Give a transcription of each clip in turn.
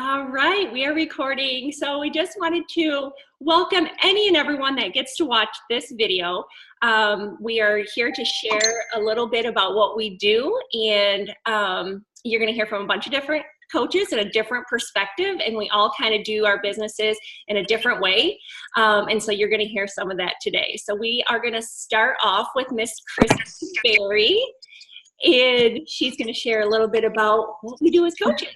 All right, we are recording. So we just wanted to welcome any and everyone that gets to watch this video. We are here to share a little bit about what we do, and you're gonna hear from a bunch of different coaches and a different perspective, and we all kind of do our businesses in a different way. And so you're gonna hear some of that today. So we are gonna start off with Miss Christy Berry, and she's gonna share a little bit about what we do as coaches.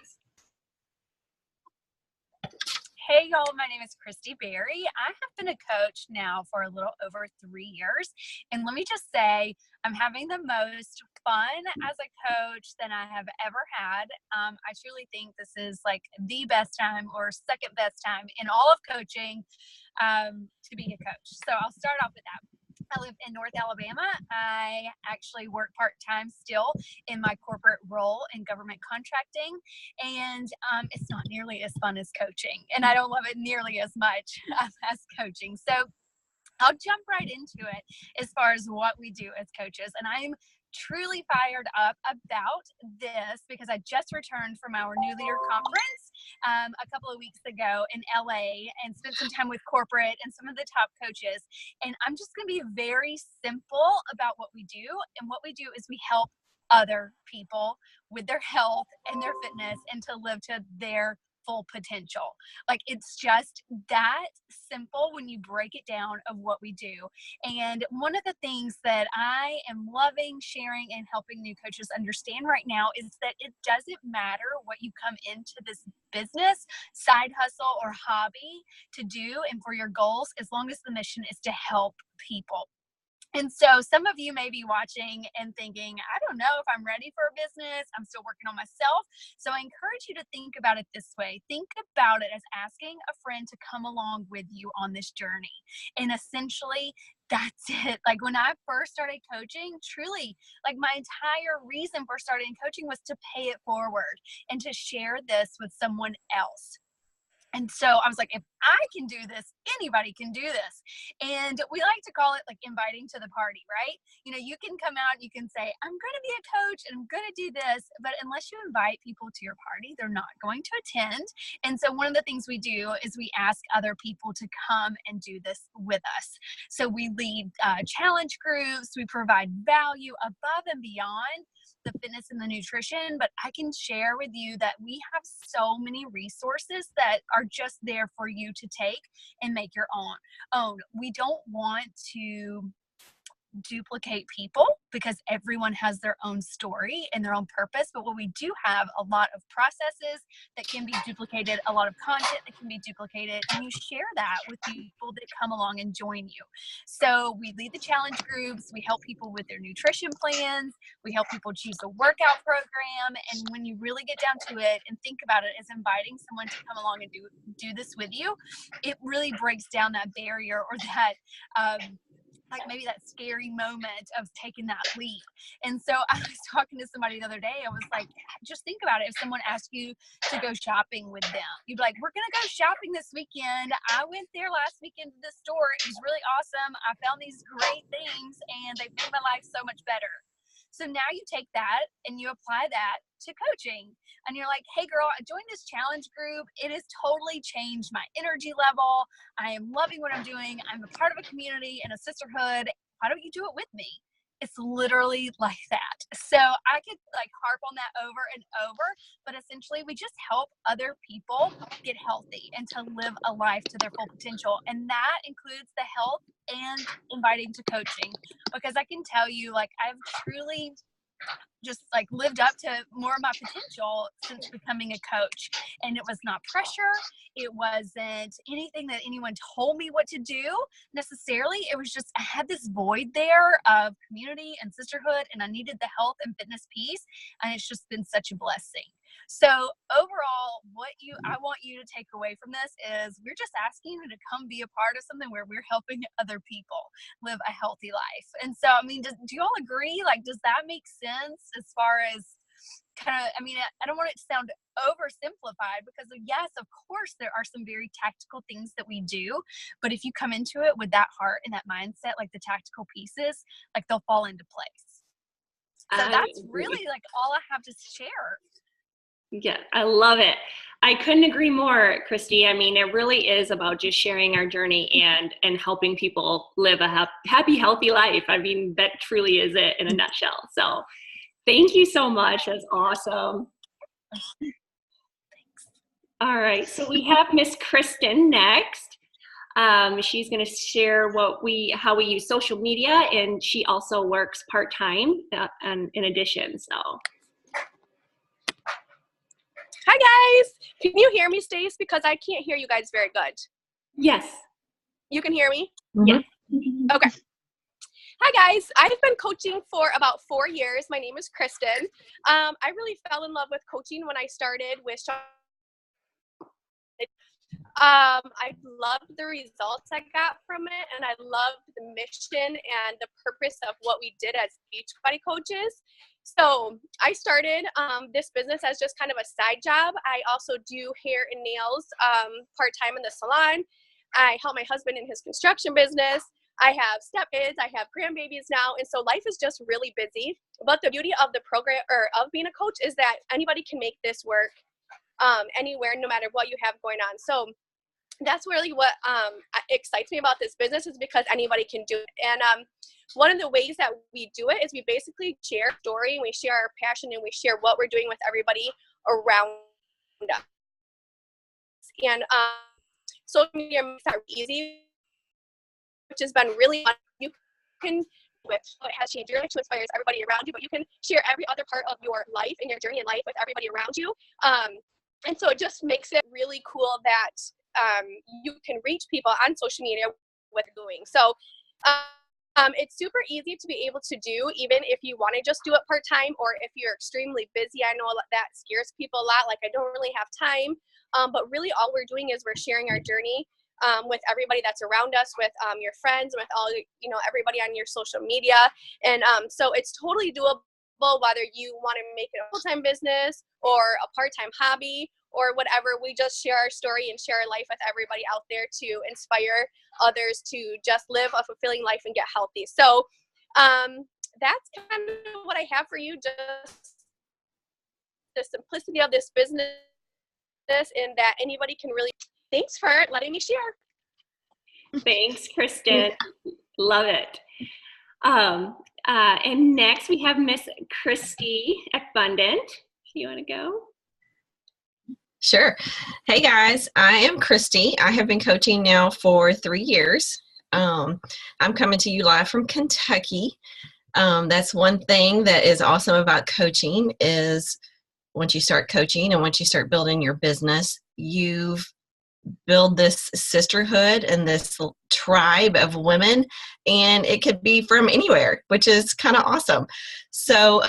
Hey y'all, my name is Christy Berry. I have been a coach now for a little over 3 years. And let me just say, I'm having the most fun as a coach than I have ever had. I truly think this is like the best time or second best time in all of coaching to be a coach. So I'll start off with that. I live in North Alabama. I actually work part-time still in my corporate role in government contracting, and it's not nearly as fun as coaching, and I don't love it nearly as much as coaching. So I'll jump right into it as far as what we do as coaches, and I'm truly fired up about this because I just returned from our New Leader Conference a couple of weeks ago in LA and spent some time with corporate and some of the top coaches. And I'm just going to be very simple about what we do. And what we do is we help other people with their health and their fitness and to live to their full potential. Like, it's just that simple when you break it down of what we do. And one of the things that I am loving sharing and helping new coaches understand right now is that it doesn't matter what you come into this business, side hustle, or hobby to do and for your goals, as long as the mission is to help people. And so some of you may be watching and thinking, I don't know if I'm ready for a business. I'm still working on myself. So I encourage you to think about it this way. Think about it as asking a friend to come along with you on this journey. And essentially, that's it. Like, when I first started coaching, truly, like, my entire reason for starting coaching was to pay it forward and to share this with someone else. And so I was like, if I can do this, anybody can do this. And we like to call it like inviting to the party, right? You know, you can come out, you can say, I'm going to be a coach and I'm going to do this. But unless you invite people to your party, they're not going to attend. And so one of the things we do is we ask other people to come and do this with us. So we lead challenge groups, we provide value above and beyond the fitness and the nutrition, but I can share with you that we have so many resources that are just there for you to take and make your own. We don't want to duplicate people because everyone has their own story and their own purpose, but what we do have a lot of processes that can be duplicated, a lot of content that can be duplicated, and you share that with people that come along and join you. So we lead the challenge groups, we help people with their nutrition plans, we help people choose a workout program, and when you really get down to it and think about it as inviting someone to come along and do this with you, it really breaks down that barrier or that like maybe that scary moment of taking that leap. And so I was talking to somebody the other day. I was like, just think about it. If someone asked you to go shopping with them, you'd be like, we're going to go shopping this weekend. I went there last weekend to the store. It was really awesome. I found these great things and they made my life so much better. So now you take that and you apply that to coaching. And you're like, hey girl, I joined this challenge group. It has totally changed my energy level. I am loving what I'm doing. I'm a part of a community and a sisterhood. Why don't you do it with me? It's literally like that. So I could like harp on that over and over, but essentially we just help other people get healthy and to live a life to their full potential. And that includes the health and inviting to coaching, because I can tell you, like, I've truly just like lived up to more of my potential since becoming a coach. And it was not pressure. It wasn't anything that anyone told me what to do necessarily. It was just, I had this void there of community and sisterhood, and I needed the health and fitness piece. And it's just been such a blessing. So overall, I want you to take away from this is we're just asking you to come be a part of something where we're helping other people live a healthy life. And so, I mean, do you all agree? Like, does that make sense as far as kind of, I mean, I don't want it to sound oversimplified because yes, of course, there are some very tactical things that we do, but if you come into it with that heart and that mindset, like the tactical pieces, like they'll fall into place. So that's really like all I have to share. Yeah, I love it. I couldn't agree more, Christy. I mean, it really is about just sharing our journey and helping people live a happy, healthy life. I mean, that truly is it in a nutshell. So thank you so much. That's awesome. All right, so we have Miss Kristen next. She's going to share how we use social media, and she also works part-time in addition. So, hi guys, can you hear me, Stace? Because I can't hear you guys very good. Yes. You can hear me? Yes. Okay. Hi guys, I've been coaching for about 4 years. My name is Kristen. I really fell in love with coaching when I started with I loved the results I got from it, and I loved the mission and the purpose of what we did as Beachbody coaches. So I started this business as just kind of a side job. I also do hair and nails part-time in the salon. I help my husband in his construction business. I have stepkids, I have grandbabies now, and so life is just really busy. But the beauty of the program, or of being a coach, is that anybody can make this work anywhere, no matter what you have going on. So that's really what excites me about this business, is because anybody can do it. And one of the ways that we do it is we basically share a story, and we share our passion, and we share what we're doing with everybody around us. And social media makes that easy, which has been really fun. You can, with what has changed your life to inspire everybody around you, but you can share every other part of your life and your journey in life with everybody around you. And so it just makes it really cool that you can reach people on social media with doing. So it's super easy to be able to do, even if you want to just do it part-time, or if you're extremely busy. I know that scares people a lot, like I don't really have time. But really all we're doing is we're sharing our journey with everybody that's around us, with your friends, with all, everybody on your social media. And so it's totally doable, whether you want to make it a full-time business or a part-time hobby or whatever. We just share our story and share our life with everybody out there to inspire others to just live a fulfilling life and get healthy. So that's kind of what I have for you, just the simplicity of this business, and that anybody can really. Thanks for letting me share. Thanks, Kristen. Love it. And next we have Miss Christy Abundant. Do you want to go? Sure. Hey guys, I am Christy. I have been coaching now for 3 years. I'm coming to you live from Kentucky. That's one thing that is awesome about coaching, is once you start coaching and once you start building your business, you've build this sisterhood and this tribe of women, and it could be from anywhere, which is kind of awesome. So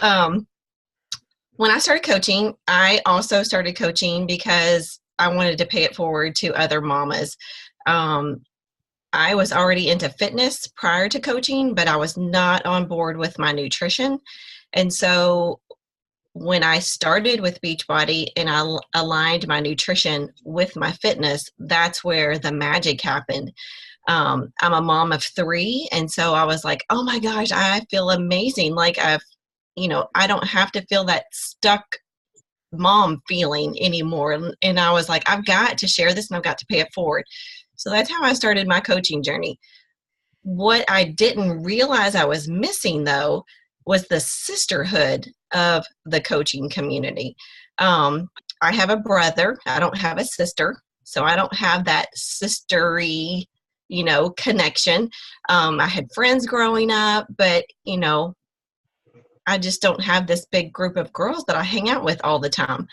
when I started coaching, I also started coaching because I wanted to pay it forward to other mamas. I was already into fitness prior to coaching, but I was not on board with my nutrition. And so when I started with Beachbody and I aligned my nutrition with my fitness, that's where the magic happened. I'm a mom of 3, and so I was like, oh my gosh, I feel amazing. Like I don't have to feel that stuck mom feeling anymore. And I was like, I've got to share this and I've got to pay it forward. So that's how I started my coaching journey. What I didn't realize I was missing, though, was the sisterhood of the coaching community. I have a brother. I don't have a sister. So I don't have that sistery, connection. I had friends growing up, but, I just don't have this big group of girls that I hang out with all the time.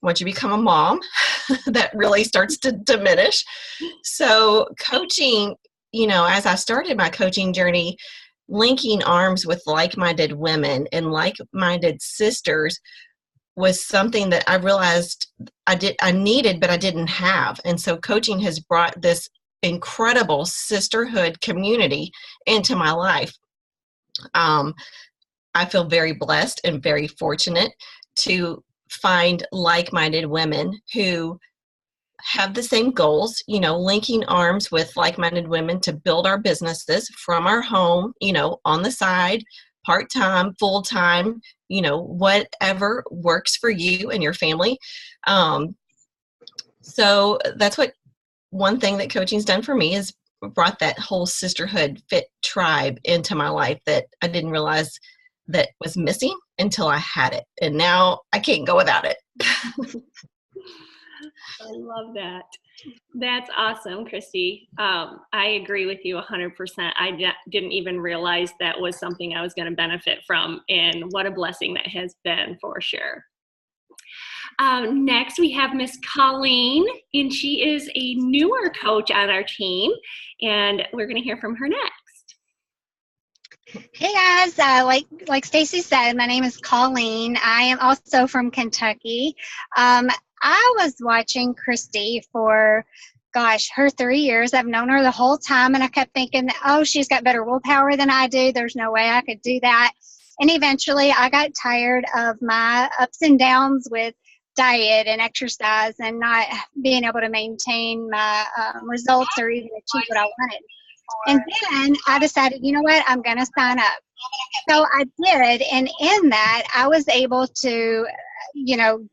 Once you become a mom, that really starts to diminish. So coaching, as I started my coaching journey, linking arms with like-minded women and like-minded sisters was something that I realized I needed, but I didn't have. And so coaching has brought this incredible sisterhood community into my life. I feel very blessed and very fortunate to find like-minded women who have the same goals, linking arms with like-minded women to build our businesses from our home, on the side, part-time, full-time, whatever works for you and your family. So that's what one thing that coaching's done for me is brought that whole sisterhood fit tribe into my life that I didn't realize that was missing until I had it. And now I can't go without it. I love that. That's awesome, Christy. I agree with you 100%. I didn't even realize that was something I was going to benefit from, and what a blessing that has been for sure. Next, we have Miss Colleen, and she is a newer coach on our team, and we're going to hear from her next. Hey guys, like Stacy said, my name is Colleen. I am also from Kentucky. I was watching Christy for, her 3 years. I've known her the whole time, and I kept thinking, oh, she's got better willpower than I do. There's no way I could do that. And eventually I got tired of my ups and downs with diet and exercise and not being able to maintain my results or even achieve what I wanted. And then I decided, you know what, I'm going to sign up. So I did, and in that, I was able to,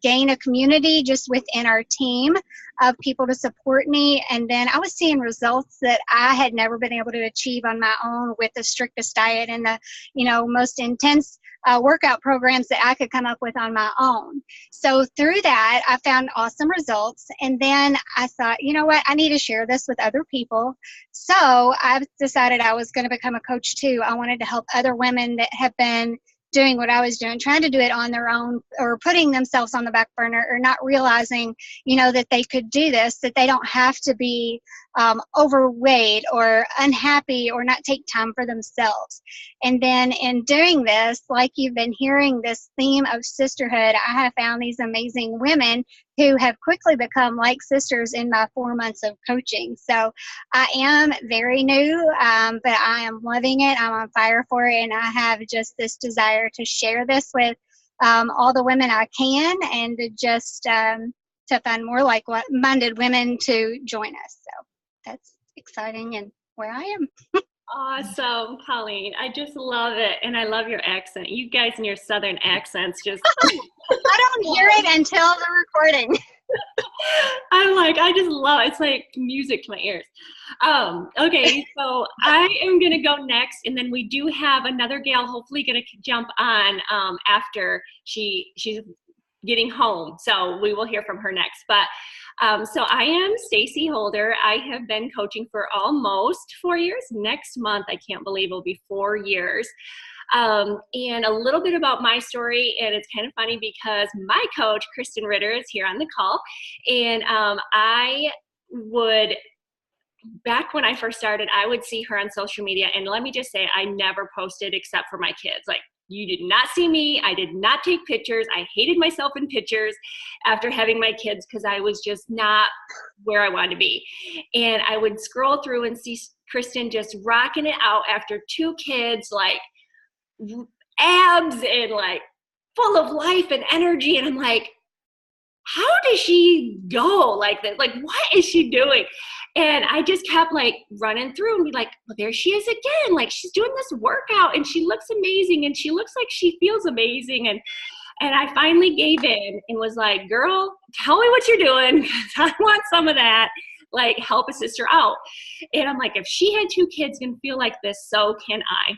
gain a community just within our team of people to support me. And then I was seeing results that I had never been able to achieve on my own with the strictest diet and the, most intense workout programs that I could come up with on my own. So through that, I found awesome results. And then I thought, you know what, I need to share this with other people. So I decided I was going to become a coach too. I wanted to help other women that have been doing what I was doing, trying to do it on their own or putting themselves on the back burner or not realizing, that they could do this, that they don't have to be overweight or unhappy or not take time for themselves. And then in doing this, like you've been hearing this theme of sisterhood, I have found these amazing women who have quickly become like sisters in my 4 months of coaching. So I am very new, but I am loving it. I'm on fire for it. And I have just this desire to share this with all the women I can, and to just to find more like-minded women to join us. So that's exciting and where I am. Awesome, Colleen. I just love it. And I love your accent. You guys and your Southern accents just... I don't hear it until the recording. I just love it. It's like music to my ears. Okay, so I am going to go next, and then we do have another gal hopefully going to jump on after she's getting home. So we will hear from her next. But so I am Stacy Holder. I have been coaching for almost 4 years. Next month, I can't believe it'll be 4 years. And a little bit about my story, and it's kind of funny because my coach, Kristen Ritter, is here on the call. And back when I first started, I would see her on social media, and let me just say, I never posted except for my kids. Like, you did not see me. I did not take pictures. I hated myself in pictures after having my kids because I was just not where I wanted to be. And I would scroll through and see Kristen just rocking it out after 2 kids, like abs and like full of life and energy. And I'm like, how does she go like that? Like, what is she doing? And I just kept like running through and be like, well, there she is again. Like, she's doing this workout and she looks amazing and she looks like she feels amazing. And I finally gave in and was like, girl, tell me what you're doing. I want some of that. Like, help a sister out. And I'm like, if she had 2 kids and feel like this, so can I.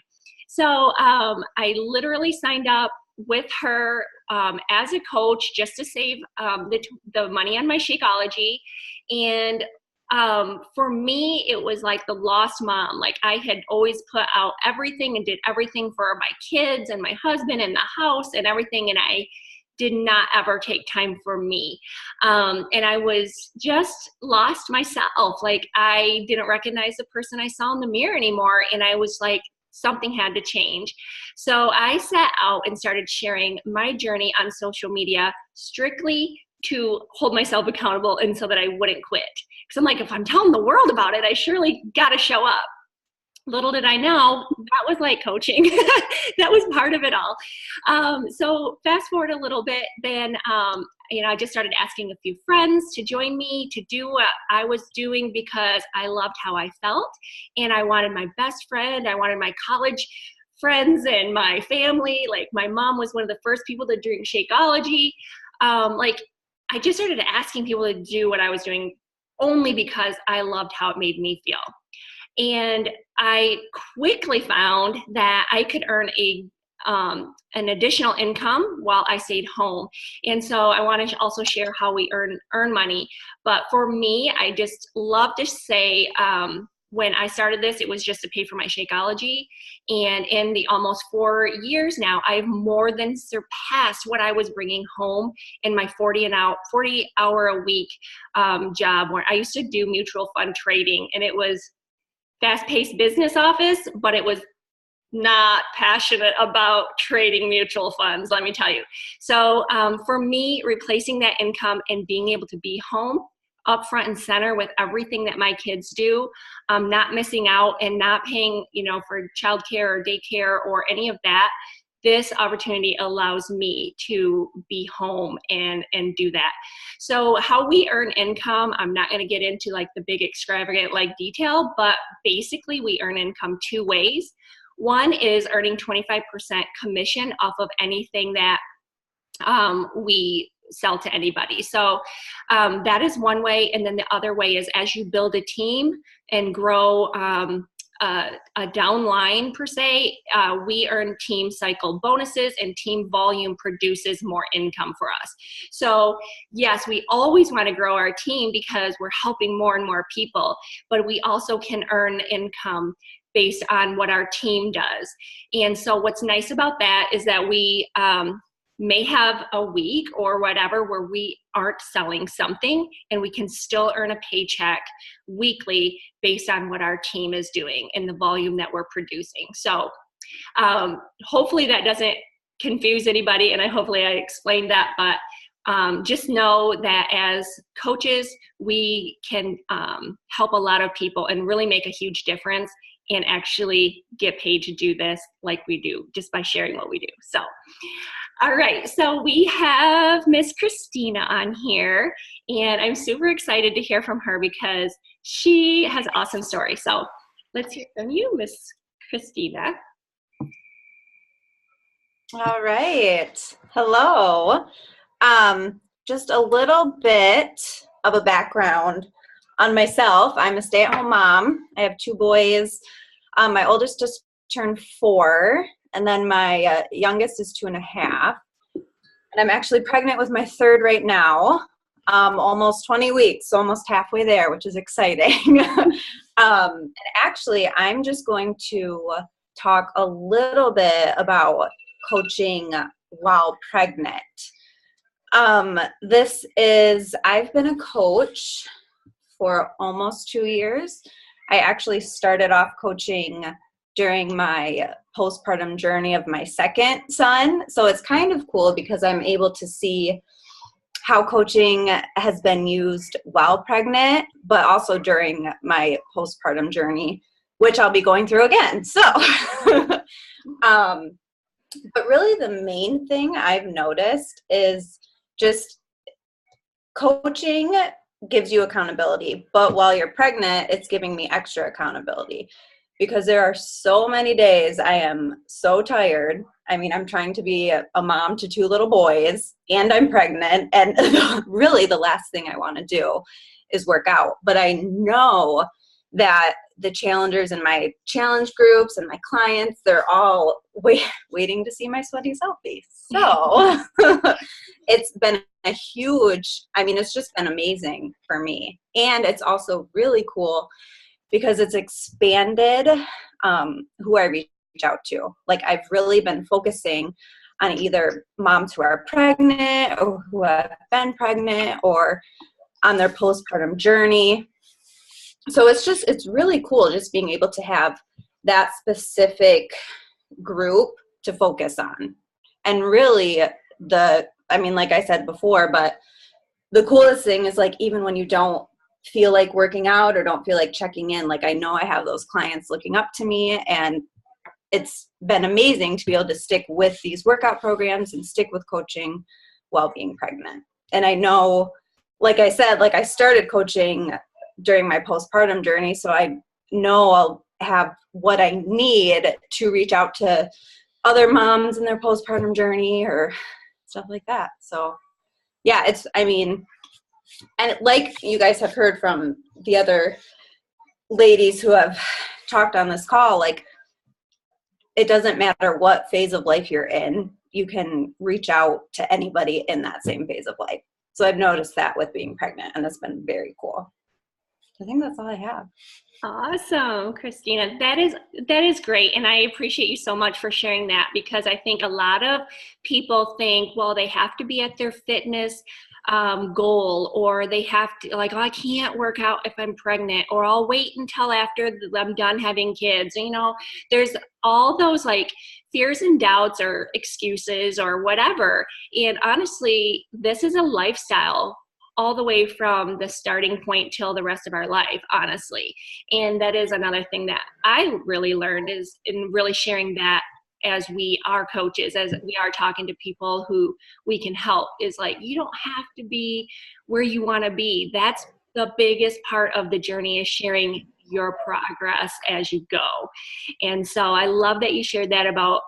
So I literally signed up with her as a coach just to save the money on my Shakeology. And for me, it was like the lost mom. Like, I had always put out everything and did everything for my kids and my husband and the house and everything. And I did not ever take time for me. And I was just lost myself. Like, I didn't recognize the person I saw in the mirror anymore. And I was like, something had to change. So I set out and started sharing my journey on social media strictly to hold myself accountable and so that I wouldn't quit. Because I'm like, if I'm telling the world about it, I surely got to show up. Little did I know, that was like coaching. That was part of it all. So fast forward a little bit, then I just started asking a few friends to join me to do what I was doing because I loved how I felt. And I wanted my best friend. I wanted my college friends and my family. Like, my mom was one of the first people to drink Shakeology. I just started asking people to do what I was doing only because I loved how it made me feel. And I quickly found that I could earn an additional income while I stayed home. And so I want to also share how we earn money. But for me, I just love to say, when I started this, it was just to pay for my Shakeology. And in the almost 4 years now, I've more than surpassed what I was bringing home in my 40-hour a week job, where I used to do mutual fund trading. And it was fast-paced business office, but it was not passionate about trading mutual funds, let me tell you. So for me, replacing that income and being able to be home up front and center with everything that my kids do, not missing out and not paying, for childcare or daycare or any of that, this opportunity allows me to be home and do that. So how we earn income, I'm not going to get into like the big extravagant detail, but basically we earn income 2 ways. One is earning 25% commission off of anything that we sell to anybody. So that is one way. And then the other way is as you build a team and grow a downline per se, we earn team cycle bonuses, and team volume produces more income for us. So yes, we always want to grow our team because we're helping more and more people, but we also can earn income based on what our team does. And so what's nice about that is that we may have a week or whatever where we aren't selling something, and we can still earn a paycheck weekly based on what our team is doing and the volume that we're producing. So hopefully that doesn't confuse anybody, and hopefully I explained that, but just know that as coaches, we can help a lot of people and really make a huge difference and actually get paid to do this like we do, just by sharing what we do. So, all right, so we have Miss Christina on here, and I'm super excited to hear from her because she has an awesome story. So let's hear from you, Miss Christina. All right. Hello. Just a little bit of a background on myself. I'm a stay-at-home mom. I have 2 boys. My oldest just turned 4, and then my youngest is 2.5. And I'm actually pregnant with my 3rd right now. Almost 20 weeks, almost halfway there, which is exciting. And actually, I'm just going to talk a little bit about coaching while pregnant. I've been a coach for almost 2 years. I actually started off coaching during my postpartum journey of my 2nd son. So it's kind of cool because I'm able to see how coaching has been used while pregnant, but also during my postpartum journey, which I'll be going through again. So, but really the main thing I've noticed is just coaching gives you accountability, but while you're pregnant, it's giving me extra accountability because there are so many days I am so tired. I mean, I'm trying to be a mom to 2 little boys, and I'm pregnant, and really the last thing I want to do is work out. But I know that the challengers in my challenge groups and my clients, they're all waiting to see my sweaty selfie. So it's been it's just been amazing for me. And it's also really cool because it's expanded who I reach out to. Like, I've really been focusing on either moms who are pregnant or who have been pregnant or on their postpartum journey. So it's really cool just being able to have that specific group to focus on. And really like I said before, but the coolest thing is even when you don't feel like working out or don't feel like checking in, I know I have those clients looking up to me, and it's been amazing to be able to stick with these workout programs and stick with coaching while being pregnant. And I know, like I said, I started coaching during my postpartum journey, so I know I'll have what I need to reach out to other moms in their postpartum journey or stuff like that. So yeah, it's, I mean, and like you guys have heard from the other ladies who have talked on this call, like, it doesn't matter what phase of life you're in, you can reach out to anybody in that same phase of life. So I've noticed that with being pregnant, and it's been very cool. I think that's all I have. Awesome, Christina. That is great. And I appreciate you so much for sharing that, because I think a lot of people think, well, they have to be at their fitness goal, or they have to, like, oh, I can't work out if I'm pregnant, or I'll wait until after I'm done having kids. You know, there's all those like fears and doubts or excuses or whatever. And honestly, this is a lifestyle all the way from the starting point till the rest of our life, honestly. And that is another thing that I really learned, is in really sharing that as we are coaches, as we are talking to people who we can help, is like, you don't have to be where you want to be. That's the biggest part of the journey, is sharing your progress as you go. And so I love that you shared that about,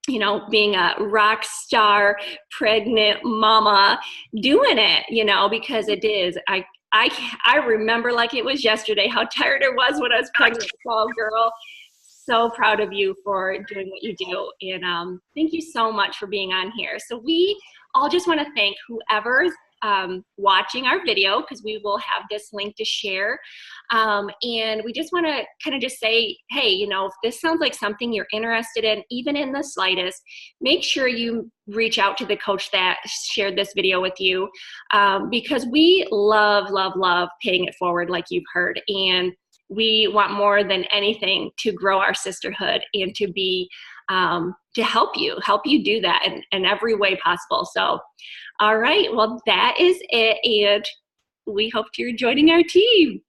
you know, being a rock star pregnant mama doing it, you know, because it is. I remember like it was yesterday how tired I was when I was pregnant. So, girl, so proud of you for doing what you do. And thank you so much for being on here. So we all just want to thank whoever's watching our video, because we will have this link to share. And we just want to kind of just say, hey, you know, if this sounds like something you're interested in, even in the slightest, make sure you reach out to the coach that shared this video with you, because we love, love, love paying it forward, like you've heard. And we want more than anything to grow our sisterhood and to be, to help you do that in every way possible. So, all right, well, that is it. And we hope you're joining our team.